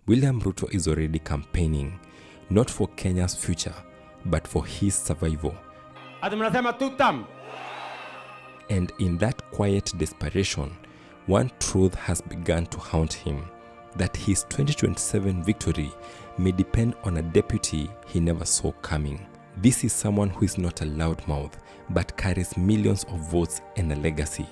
William Ruto is already campaigning, not for Kenya's future, but for his survival. And in that quiet desperation, one truth has begun to haunt him, that his 2027 victory may depend on a deputy he never saw coming. This is someone who is not a loudmouth, but carries millions of votes and a legacy.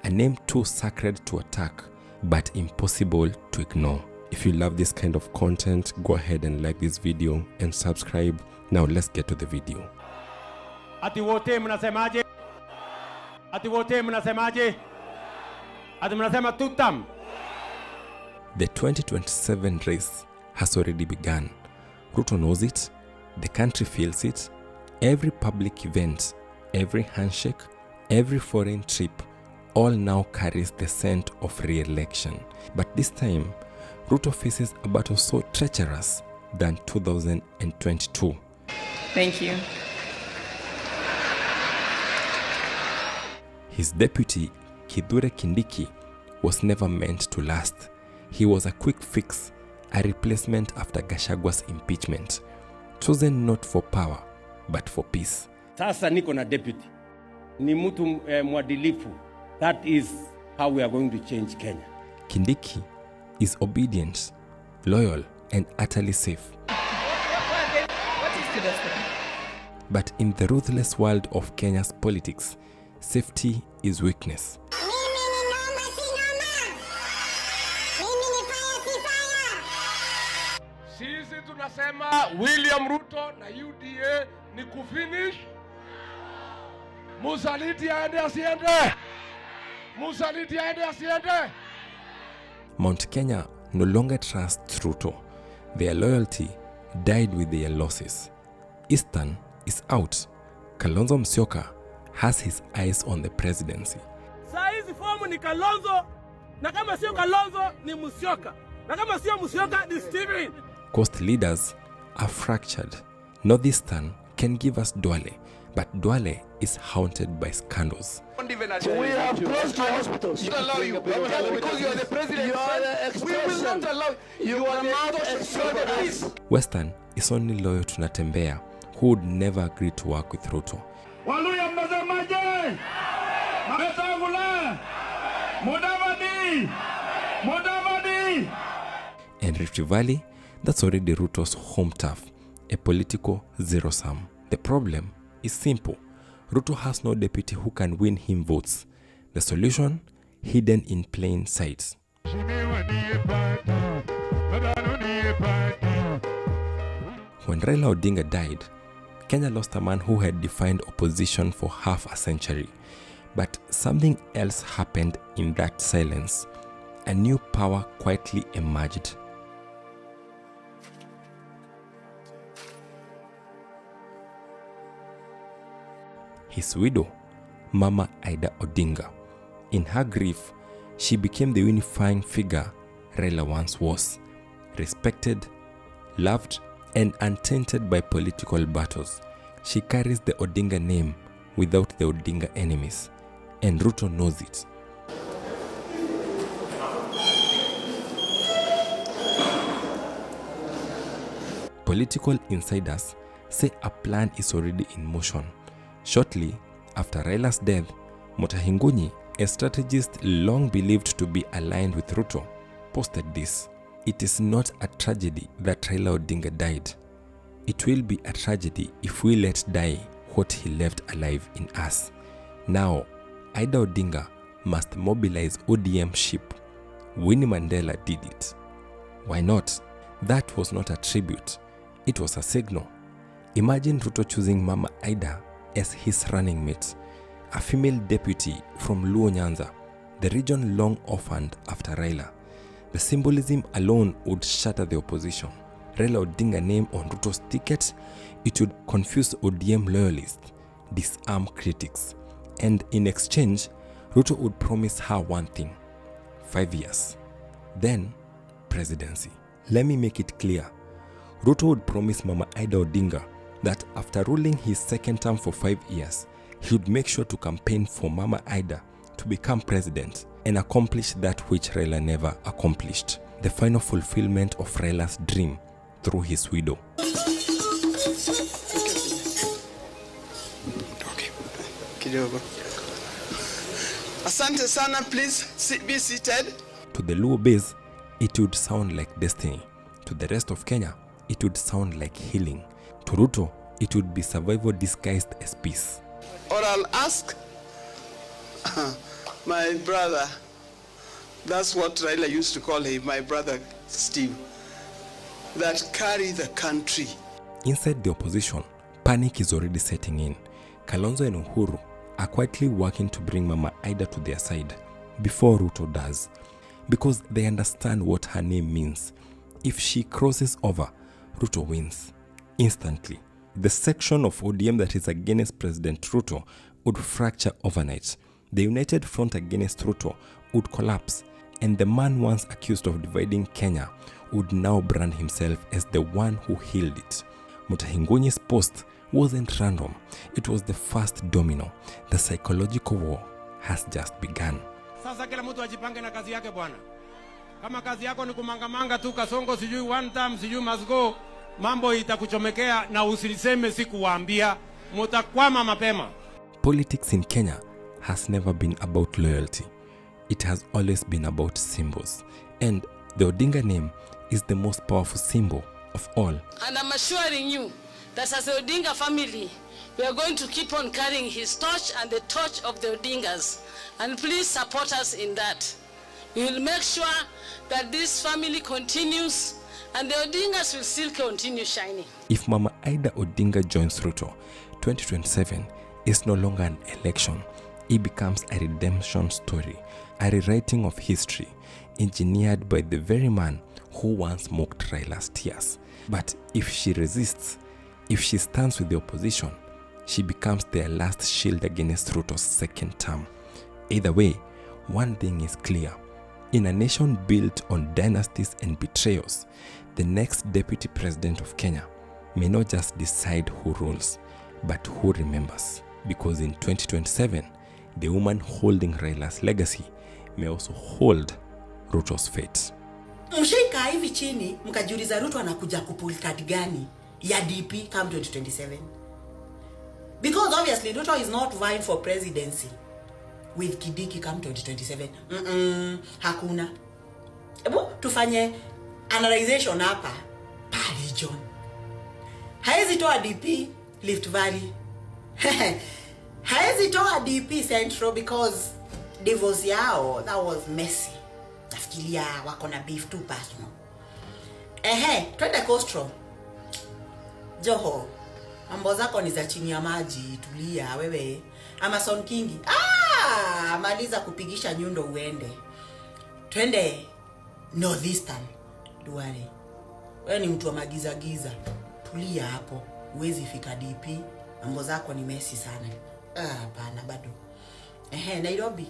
A name too sacred to attack, but impossible to ignore. If you love this kind of content, go ahead and like this video and subscribe. Now let's get to the video. Ati wote mnasemaje? Ati wote mnasemaje? Ati mnasema tutam. The 2027 race has already begun. Ruto knows it, the country feels it. Every public event, every handshake, every foreign trip, all now carries the scent of re-election. But this time, Ruto faces a battle so treacherous than 2022. Thank you. His deputy, Kithure Kindiki, was never meant to last. He was a quick fix, a replacement after Gachagwa's impeachment, chosen not for power, but for peace. Sasa niko na deputy. Ni mtu mwadilifu. That is how we are going to change Kenya. Kindiki is obedient, loyal, and utterly safe. But in the ruthless world of Kenya's politics, safety is weakness. Sisi tunasema William Ruto na UDA ni kufinish. Musaliti aende asiende. Musaliti aende asiende. Mount Kenya no longer trusts Ruto. Their loyalty died with their losses. Eastern is out. Kalonzo Musyoka has his eyes on the presidency. Saizi fomu ni Kalonzo, na kama sio Kalonzo ni Musyoka, na kama sio Musyoka ni Steven. Coast leaders are fractured. Northeastern can give us Duale, but Duale is haunted by scandals. So we have closed the hospitals. You allow you. Because you are the president. You are the expression. We will not allow you. You are the expression. Western is only loyal to Natembea, who would never agree to work with Ruto. Waluya mnasemaje? Wetangula. Mudavadi. Mudavadi. And Rift Valley, that's already Ruto's home turf, a political zero-sum. The problem is simple. Ruto has no deputy who can win him votes. The solution? Hidden in plain sight. When Raila Odinga died, Kenya lost a man who had defined opposition for half a century. But something else happened in that silence. A new power quietly emerged. His widow, Mama Ida Odinga. In her grief, she became the unifying figure Raila once was, respected, loved, and untainted by political battles. She carries the Odinga name without the Odinga enemies, and Ruto knows it. Political insiders say a plan is already in motion. Shortly after Raila's death, Mutahingunyi, a strategist long believed to be aligned with Ruto, posted this: "It is not a tragedy that Raila Odinga died. It will be a tragedy if we let die what he left alive in us. Now, Ida Odinga must mobilize ODM ship. Winnie Mandela did it. Why not? That was not a tribute. It was a signal. Imagine Ruto choosing Mama Ida as his running mate, a female deputy from Luo Nyanza, the region long orphaned after Raila. The symbolism alone would shatter the opposition. Raila Odinga name on Ruto's ticket, it would confuse ODM loyalists, disarm critics, and in exchange, Ruto would promise her one thing: 5 years, then presidency. Let me make it clear. Ruto would promise Mama Ida Odinga that after ruling his second term for 5 years, he would make sure to campaign for Mama Ida to become president and accomplish that which Raila never accomplished. the final fulfillment of Raila's dream through his widow. Asante sana, please be seated. To the Luo base, it would sound like destiny. To the rest of Kenya, it would sound like healing. To Ruto, it would be survival disguised as peace. Or I'll ask my brother, that's what Raila used to call him, my brother Steve, that carry the country. Inside the opposition, panic is already setting in. Kalonzo and Uhuru are quietly working to bring Mama Ida to their side before Ruto does, because they understand what her name means. If she crosses over, Ruto wins instantly. The section of ODM that is against President Ruto would fracture overnight. The united front against Ruto would collapse, and the man once accused of dividing Kenya would now brand himself as the one who healed it. Mutahingunyi's post wasn't random. It was the first domino. The psychological war has just begun. Sasa kila mtu ajipange na kazi yake bwana. Kama kazi yako ni kumangamanga tu kasongo sijui one time sijui must go, mambo itakuchomekea na usiliseme sikuwaambia, mutakwama mapema. Politics in Kenya has never been about loyalty. It has always been about symbols. And the Odinga name is the most powerful symbol of all. And I'm assuring you that as the Odinga family, we are going to keep on carrying his torch and the torch of the Odingas. And please support us in that. We will make sure that this family continues and the Odingas will still continue shining. If Mama Ida Odinga joins Ruto, 2027 is no longer an election. It becomes a redemption story, a rewriting of history, engineered by the very man who once mocked Raila's tears. But if she resists, if she stands with the opposition, she becomes their last shield against Ruto's second term. Either way, one thing is clear. In a nation built on dynasties and betrayals, the next deputy president of Kenya may not just decide who rules, but who remembers. Because in 2027, the woman holding Raila's legacy may also hold Ruto's fate. Mshika hivi chini mkajiuliza Ruto anakuja kupull card gani ya DP come 2027? Because obviously Ruto is not vying for presidency with Kidiki come 2027. Hakuna. Ebu tufanye analyzation hapa per region. Haezi toa DP Rift Valley. Haezi toa DP Central because divorce yao that was messy. Nafikiria wako na beef too personal. Twende Coastal. Joho, mambo zako ni za chini ya maji, tulia wewe. Amazon King. Maliza kupigisha nyundo uende. Twende Northeastern. Duare. Wewe ni mtu wa magiza giza. Tulia hapo. Uwezi fika DP. Mambo zako ni messy sana. Hapana bado. Nairobi.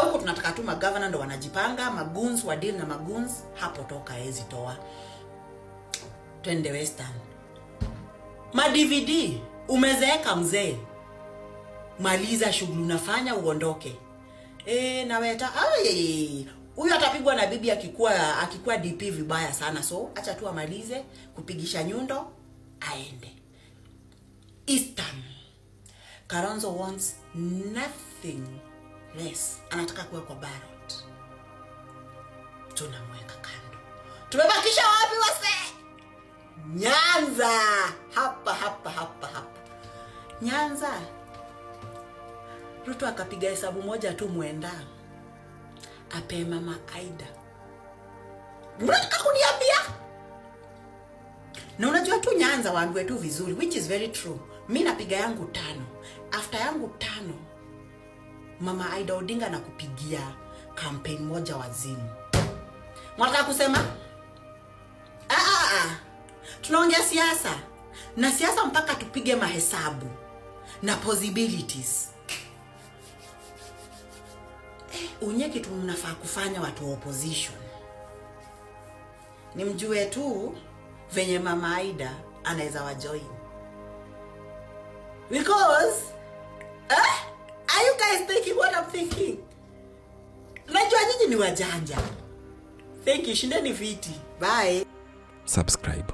Huko tunataka tu magavana ndo wanajipanga, maguns wa deal na maguns, hapo toka hezi toa. Twende Western. DVD umezeeka mzee. Maliza shughuli unafanya uondoke. Naweta huyu atapigwa na bibi akikuwa DP vibaya sana, so acha tu amalize kupigisha nyundo aende. Eastern. Kalonzo wants nothing less. Anataka kuwa kwa ballot. Tunamweka kando. Tumebakisha wapi wase? Nyanza. Hapa. Nyanza. Ruto akapiga hesabu moja tu muenda. Ape Mama Ida. Mnataka kuniambia? Na unajua tu Nyanza waambiwe tu vizuri, which is very true. Mimi napiga yangu 5. After yangu 5, Mama Ida Odinga na kupigia campaign moja wazimu. Mwataka kusema? Tunaongea siasa. Na siasa mpaka tupige mahesabu na possibilities. Unye kitu mnafaa kufanya watu wa opposition. Ni mjue tu venye Mama Aida anaweza wajoin. Because are you guys thinking what I'm thinking? Najua nyinyi ni wajanja. Thank you. Shindeni viti. Bye. Subscribe.